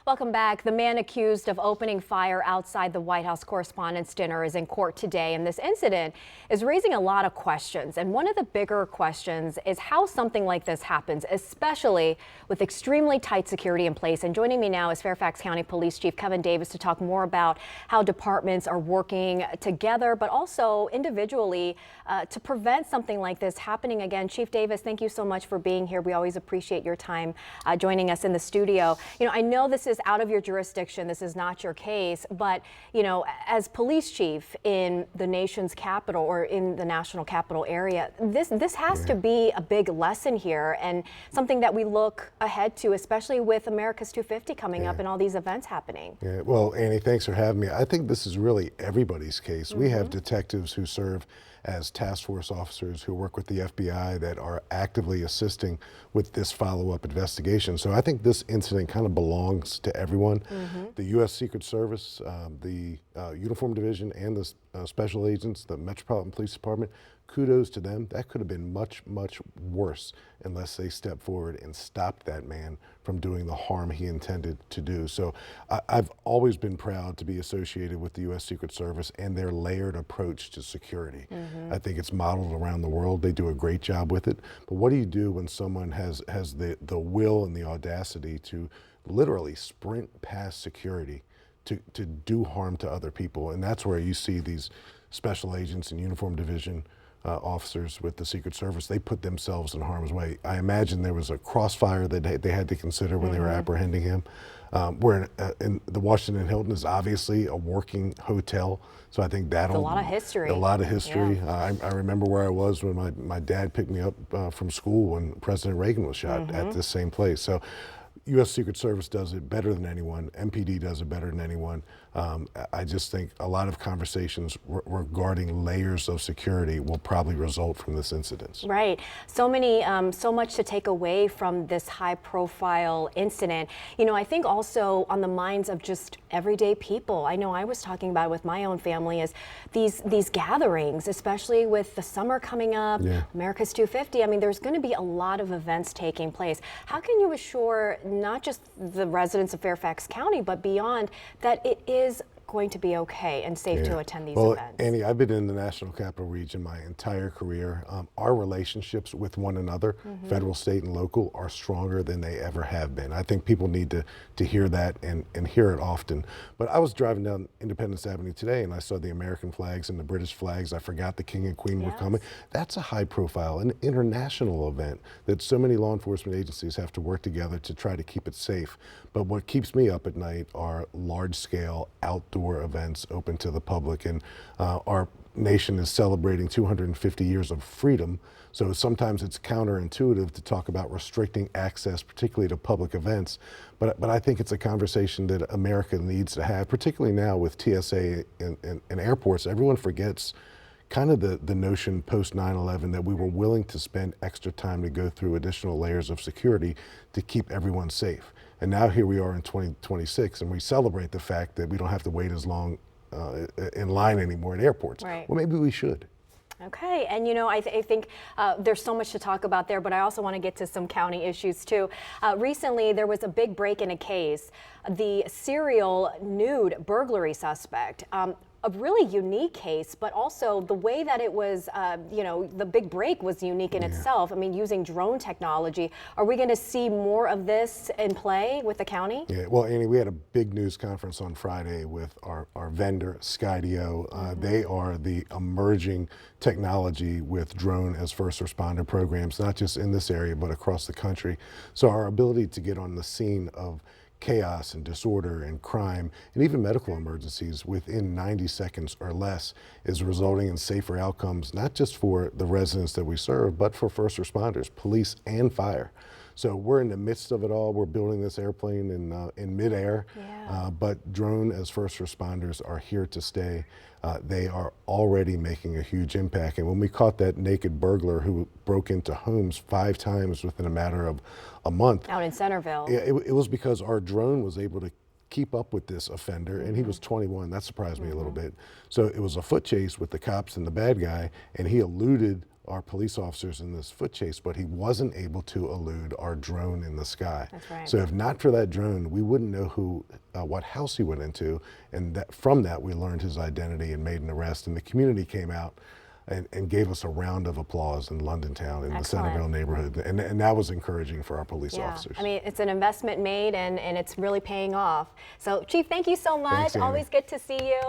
Welcome back. The man accused of opening fire outside the White House Correspondents' Dinner is in court today, and this incident is raising a lot of questions. And one of the bigger questions is how something like this happens, especially with extremely tight security in place. And joining me now is Fairfax County Police Chief Kevin Davis to talk more about how departments are working together, but also individually to prevent something like this happening again. Chief Davis, thank you so much for being here. We always appreciate your time joining us in the studio. You know, I know this is out of your jurisdiction. This is not your case, but you know, as police chief in the nation's capital or in the national capital area, this has to be a big lesson here and something that we look ahead to, especially with America's 250 coming up and all these events happening. Yeah, well, Annie, thanks for having me. I think this is really everybody's case. We have detectives who serve as task force officers who work with the FBI that are actively assisting with this follow-up investigation. So I think this incident kind of belongs to everyone. The U.S. Secret Service, the Uniform Division, and the special agents, the Metropolitan Police Department, kudos to them. That could have been much, much worse unless they stepped forward and stopped that man from doing the harm he intended to do. So I've always been proud to be associated with the U.S. Secret Service and their layered approach to security. I think it's modeled around the world. They do a great job with it. But what do you do when someone has the will and the audacity to literally sprint past security to do harm to other people? And that's where you see these special agents and Uniform Division officers with the Secret Service. They put themselves in harm's way. I imagine there was a crossfire that they had to consider when they were apprehending him. Where in the Washington Hilton is obviously a working hotel, so I think that'll— a lot of history. A lot of history. I remember where I was when my dad picked me up from school when President Reagan was shot at this same place. So U.S. Secret Service does it better than anyone. MPD does it better than anyone. I just think a lot of conversations regarding layers of security will probably result from this incident. Right. So much to take away from this high-profile incident. You know, I think also on the minds of just everyday people. I know I was talking about it with my own family is these gatherings, especially with the summer coming up, America's 250. I mean, there's going to be a lot of events taking place. How can you assure not just the residents of Fairfax County, but beyond, that it is going to be okay and safe to attend these events? Annie, I've been in the National Capital Region my entire career. Our relationships with one another, federal, state, and local, are stronger than they ever have been. I think people need to hear that and hear it often. But I was driving down Independence Avenue today and I saw the American flags and the British flags. I forgot the King and Queen were coming. That's a high profile, an international event that so many law enforcement agencies have to work together to try to keep it safe. But what keeps me up at night are large scale outdoor events open to the public, and our nation is celebrating 250 years of freedom, so sometimes it's counterintuitive to talk about restricting access, particularly to public events, but I think it's a conversation that America needs to have, particularly now with TSA and airports. Everyone forgets kind of the notion post 9/11 that we were willing to spend extra time to go through additional layers of security to keep everyone safe. And now here we are in 2026 and we celebrate the fact that we don't have to wait as long in line anymore at airports. Right. Well, maybe we should. Okay, and you know, I think there's so much to talk about there, but I also want to get to some county issues too. Recently, there was a big break in a case. The serial nude burglary suspect, a really unique case, but also the way that it was, you know, the big break was unique in itself. I mean, using drone technology. Are we going to see more of this in play with the county? Yeah, well, Annie, we had a big news conference on Friday with our vendor, Skydio. They are the emerging technology with drone as first responder programs, not just in this area, but across the country. So our ability to get on the scene of chaos and disorder and crime and even medical emergencies within 90 seconds or less is resulting in safer outcomes, not just for the residents that we serve, but for first responders, police and fire. So we're in the midst of it all. We're building this airplane in midair, but drone as first responders are here to stay. They are already making a huge impact. And when we caught that naked burglar who broke into homes 5 times within a matter of a month. Out in Centerville. It was because our drone was able to keep up with this offender, and he was 21. That surprised me a little bit. So it was a foot chase with the cops and the bad guy, and he eluded our police officers in this foot chase, but he wasn't able to elude our drone in the sky. That's right. So if not for that drone, we wouldn't know what house he went into, and from that we learned his identity and made an arrest, and the community came out and gave us a round of applause in London town in the Centerville neighborhood, and that was encouraging for our police officers. I mean, it's an investment made, and it's really paying off. So Chief, thank you so much. Thanks, Amy. Always good to see you.